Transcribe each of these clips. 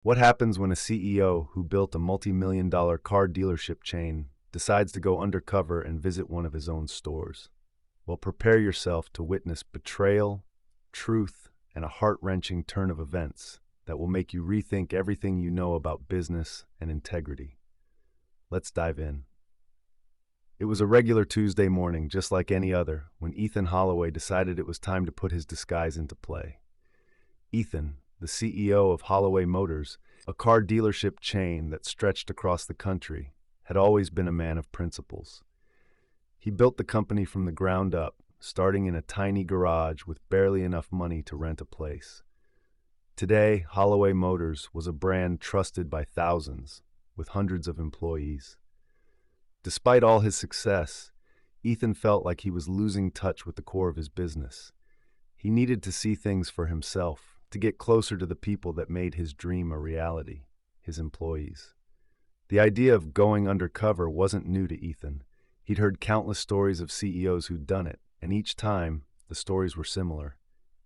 What happens when a CEO who built a multi-million-dollar car dealership chain decides to go undercover and visit one of his own stores? Well, prepare yourself to witness betrayal, truth, and a heart-wrenching turn of events that will make you rethink everything you know about business and integrity. Let's dive in. It was a regular Tuesday morning, just like any other, when Ethan Holloway decided it was time to put his disguise into play. Ethan, the CEO of Holloway Motors, a car dealership chain that stretched across the country, had always been a man of principles. He built the company from the ground up, starting in a tiny garage with barely enough money to rent a place. Today, Holloway Motors was a brand trusted by thousands, with hundreds of employees. Despite all his success, Ethan felt like he was losing touch with the core of his business. He needed to see things for himself, to get closer to the people that made his dream a reality, his employees. The idea of going undercover wasn't new to Ethan. He'd heard countless stories of CEOs who'd done it, and each time, the stories were similar.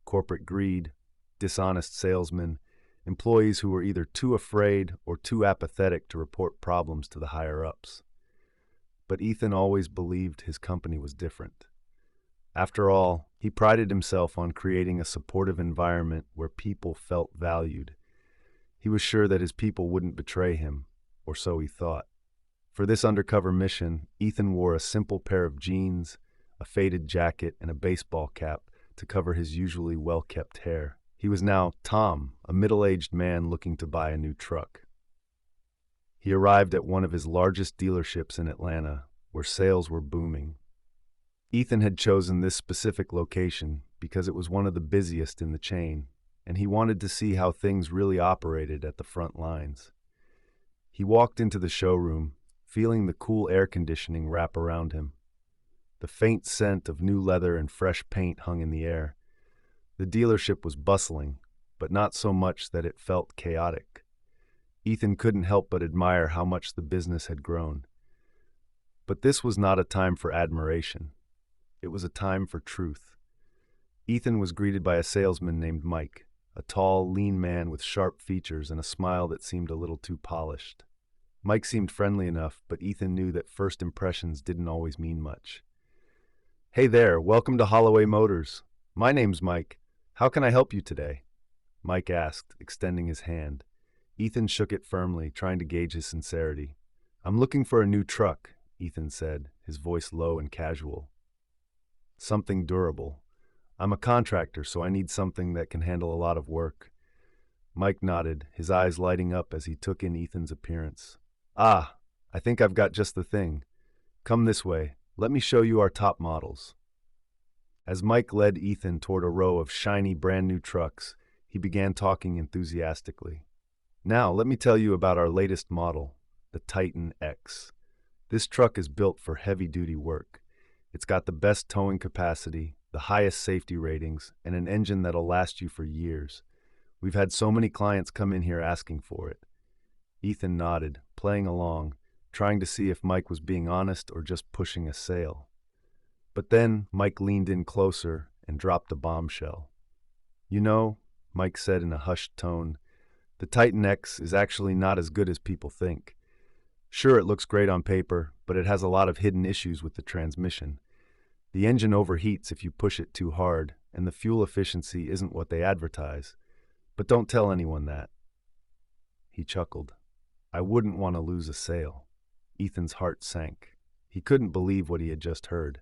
Corporate greed, dishonest salesmen, employees who were either too afraid or too apathetic to report problems to the higher-ups. But Ethan always believed his company was different. After all, he prided himself on creating a supportive environment where people felt valued. He was sure that his people wouldn't betray him, or so he thought. For this undercover mission, Ethan wore a simple pair of jeans, a faded jacket, and a baseball cap to cover his usually well-kept hair. He was now Tom, a middle-aged man looking to buy a new truck. He arrived at one of his largest dealerships in Atlanta, where sales were booming. Ethan had chosen this specific location because it was one of the busiest in the chain, and he wanted to see how things really operated at the front lines. He walked into the showroom, feeling the cool air conditioning wrap around him. The faint scent of new leather and fresh paint hung in the air. The dealership was bustling, but not so much that it felt chaotic. Ethan couldn't help but admire how much the business had grown. But this was not a time for admiration. It was a time for truth. Ethan was greeted by a salesman named Mike, a tall, lean man with sharp features and a smile that seemed a little too polished. Mike seemed friendly enough, but Ethan knew that first impressions didn't always mean much. "Hey there, welcome to Holloway Motors. My name's Mike. How can I help you today?" Mike asked, extending his hand. Ethan shook it firmly, trying to gauge his sincerity. "I'm looking for a new truck," Ethan said, his voice low and casual. "Something durable. I'm a contractor, so I need something that can handle a lot of work." Mike nodded, his eyes lighting up as he took in Ethan's appearance. "Ah, I think I've got just the thing. Come this way. Let me show you our top models." As Mike led Ethan toward a row of shiny brand-new trucks, he began talking enthusiastically. "Now, let me tell you about our latest model, the Titan X. This truck is built for heavy-duty work. It's got the best towing capacity, the highest safety ratings, and an engine that'll last you for years. We've had so many clients come in here asking for it." Ethan nodded, playing along, trying to see if Mike was being honest or just pushing a sale. But then Mike leaned in closer and dropped a bombshell. "You know," Mike said in a hushed tone, "the Titan X is actually not as good as people think. Sure, it looks great on paper, but it has a lot of hidden issues with the transmission. The engine overheats if you push it too hard, and the fuel efficiency isn't what they advertise. But don't tell anyone that." He chuckled. "I wouldn't want to lose a sale." Ethan's heart sank. He couldn't believe what he had just heard.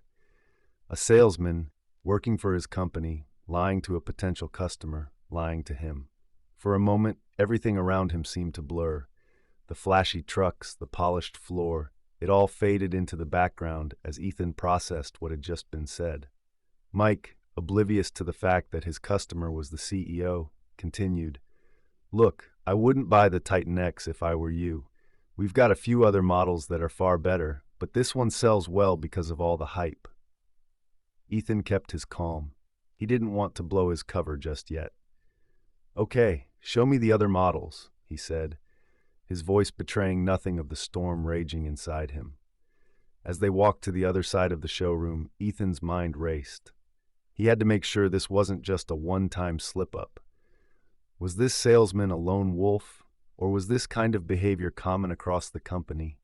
A salesman, working for his company, lying to a potential customer, lying to him. For a moment, everything around him seemed to blur. The flashy trucks, the polished floor, it all faded into the background as Ethan processed what had just been said. Mike, oblivious to the fact that his customer was the CEO, continued, "Look, I wouldn't buy the Titan X if I were you. We've got a few other models that are far better, but this one sells well because of all the hype." Ethan kept his calm. He didn't want to blow his cover just yet. "Okay, show me the other models," he said, his voice betraying nothing of the storm raging inside him. As they walked to the other side of the showroom, Ethan's mind raced. He had to make sure this wasn't just a one-time slip-up. Was this salesman a lone wolf, Or was this kind of behavior common across the company?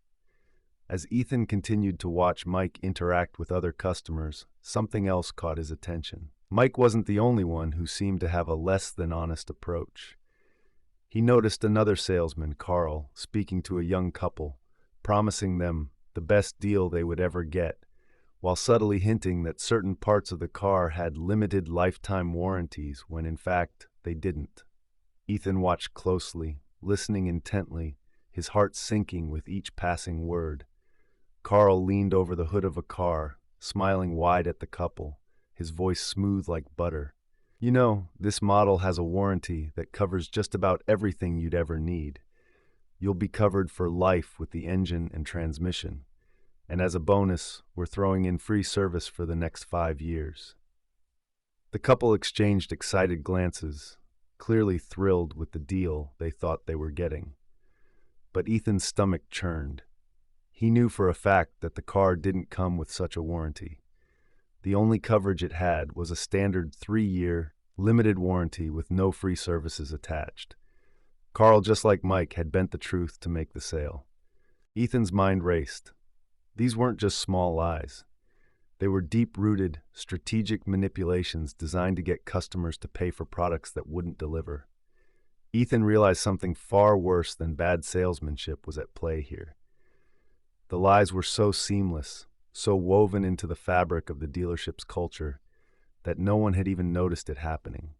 As Ethan continued to watch Mike interact with other customers, something else caught his attention. Mike wasn't the only one who seemed to have a less than honest approach. He noticed another salesman, Carl, speaking to a young couple, promising them the best deal they would ever get, while subtly hinting that certain parts of the car had limited lifetime warranties when in fact they didn't. Ethan watched closely, listening intently, his heart sinking with each passing word. Carl leaned over the hood of a car, smiling wide at the couple, his voice smooth like butter. You know, this model has a warranty that covers just about everything you'd ever need. You'll be covered for life with the engine and transmission. And as a bonus, we're throwing in free service for the next 5 years. The couple exchanged excited glances, clearly thrilled with the deal they thought they were getting. But Ethan's stomach churned. He knew for a fact that the car didn't come with such a warranty. The only coverage it had was a standard 3-year, limited warranty with no free services attached. Carl, just like Mike, had bent the truth to make the sale. Ethan's mind raced. These weren't just small lies. They were deep-rooted, strategic manipulations designed to get customers to pay for products that wouldn't deliver. Ethan realized something far worse than bad salesmanship was at play here. The lies were so seamless, so woven into the fabric of the dealership's culture, that no one had even noticed it happening.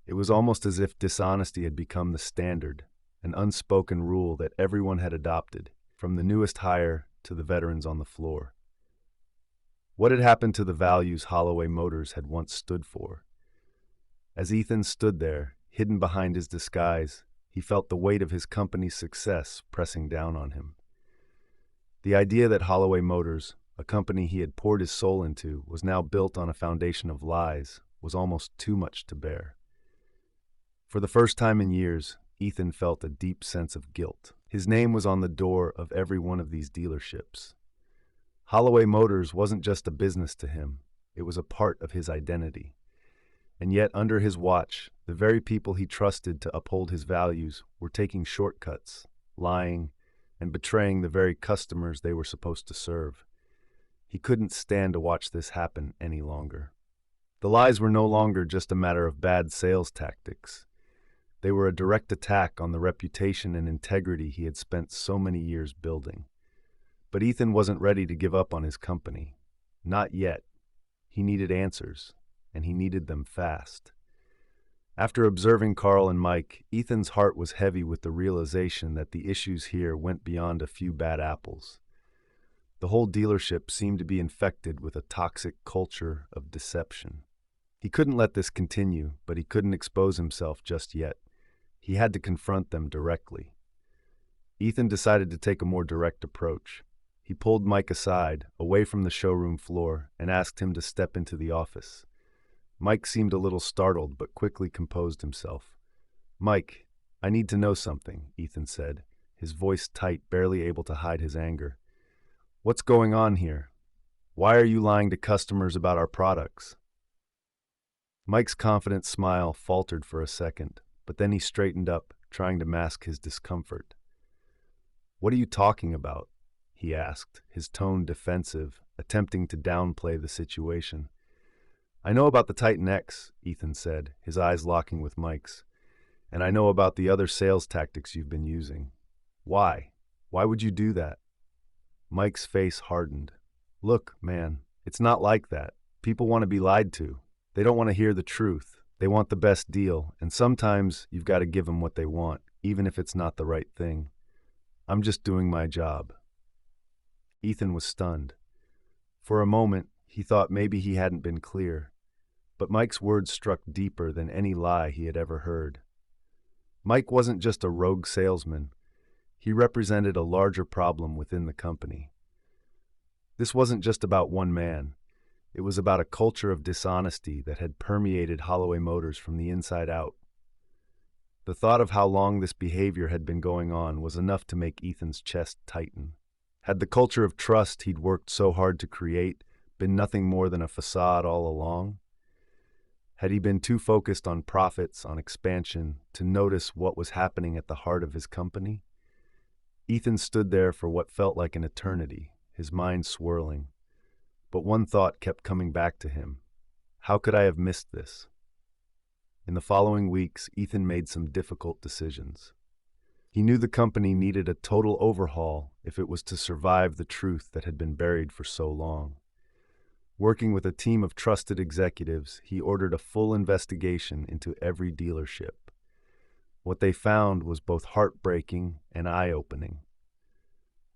It was almost as if dishonesty had become the standard, an unspoken rule that everyone had adopted, from the newest hire to the veterans on the floor. What had happened to the values Holloway Motors had once stood for? As Ethan stood there, hidden behind his disguise, he felt the weight of his company's success pressing down on him. The idea that Holloway Motors, a company he had poured his soul into, was now built on a foundation of lies was almost too much to bear. For the first time in years, Ethan felt a deep sense of guilt. His name was on the door of every one of these dealerships. Holloway Motors wasn't just a business to him, it was a part of his identity. And yet, under his watch, the very people he trusted to uphold his values were taking shortcuts, lying, and betraying the very customers they were supposed to serve. He couldn't stand to watch this happen any longer. The lies were no longer just a matter of bad sales tactics. They were a direct attack on the reputation and integrity he had spent so many years building. But Ethan wasn't ready to give up on his company. Not yet. He needed answers, and he needed them fast. After observing Carl and Mike, Ethan's heart was heavy with the realization that the issues here went beyond a few bad apples. The whole dealership seemed to be infected with a toxic culture of deception. He couldn't let this continue, but he couldn't expose himself just yet. He had to confront them directly. Ethan decided to take a more direct approach. He pulled Mike aside, away from the showroom floor, and asked him to step into the office. Mike seemed a little startled, but quickly composed himself. "Mike, I need to know something," Ethan said, his voice tight, barely able to hide his anger. "What's going on here? Why are you lying to customers about our products?" Mike's confident smile faltered for a second, but then he straightened up, trying to mask his discomfort. "What are you talking about?" he asked, his tone defensive, attempting to downplay the situation. "I know about the Titan X," Ethan said, his eyes locking with Mike's. "And I know about the other sales tactics you've been using. Why? Why would you do that?" Mike's face hardened. "Look, man, it's not like that. People want to be lied to. They don't want to hear the truth. They want the best deal, and sometimes you've got to give them what they want, even if it's not the right thing. I'm just doing my job." Ethan was stunned. For a moment, he thought maybe he hadn't been clear, but Mike's words struck deeper than any lie he had ever heard. Mike wasn't just a rogue salesman. He represented a larger problem within the company. This wasn't just about one man. It was about a culture of dishonesty that had permeated Holloway Motors from the inside out. The thought of how long this behavior had been going on was enough to make Ethan's chest tighten. Had the culture of trust he'd worked so hard to create been nothing more than a facade all along? Had he been too focused on profits, on expansion, to notice what was happening at the heart of his company? Ethan stood there for what felt like an eternity, his mind swirling. But one thought kept coming back to him. How could I have missed this? In the following weeks, Ethan made some difficult decisions. He knew the company needed a total overhaul if it was to survive the truth that had been buried for so long. Working with a team of trusted executives, he ordered a full investigation into every dealership. What they found was both heartbreaking and eye-opening.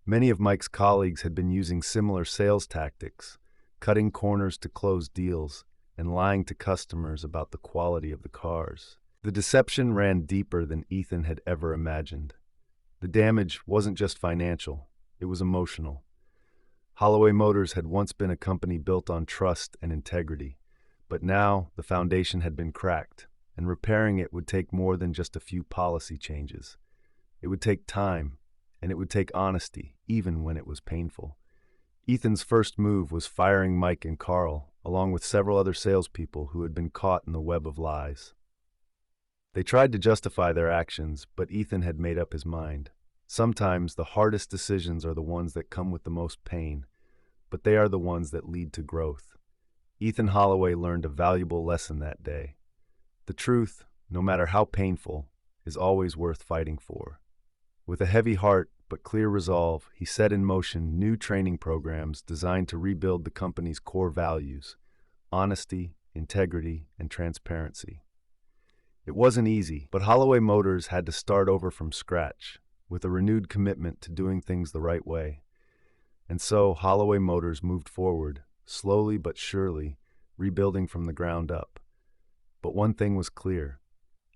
Many of Mike's colleagues had been using similar sales tactics, cutting corners to close deals and lying to customers about the quality of the cars. The deception ran deeper than Ethan had ever imagined. The damage wasn't just financial, it was emotional. Holloway Motors had once been a company built on trust and integrity, but now the foundation had been cracked, and repairing it would take more than just a few policy changes. It would take time, and it would take honesty, even when it was painful. Ethan's first move was firing Mike and Carl, along with several other salespeople who had been caught in the web of lies. They tried to justify their actions, but Ethan had made up his mind. Sometimes the hardest decisions are the ones that come with the most pain, but they are the ones that lead to growth. Ethan Holloway learned a valuable lesson that day. The truth, no matter how painful, is always worth fighting for. With a heavy heart but clear resolve, he set in motion new training programs designed to rebuild the company's core values: honesty, integrity, and transparency. It wasn't easy, but Holloway Motors had to start over from scratch, with a renewed commitment to doing things the right way. And so Holloway Motors moved forward, slowly but surely, rebuilding from the ground up. But one thing was clear: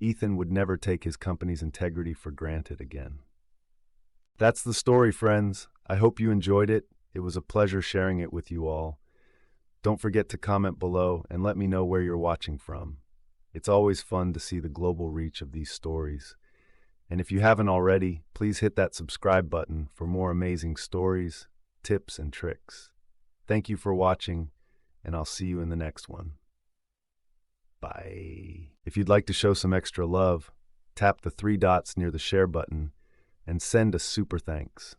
Ethan would never take his company's integrity for granted again. That's the story, friends. I hope you enjoyed it. It was a pleasure sharing it with you all. Don't forget to comment below and let me know where you're watching from. It's always fun to see the global reach of these stories. And if you haven't already, please hit that subscribe button for more amazing stories, tips, and tricks. Thank you for watching, and I'll see you in the next one. Bye. If you'd like to show some extra love, tap the 3 dots near the share button and send a super thanks.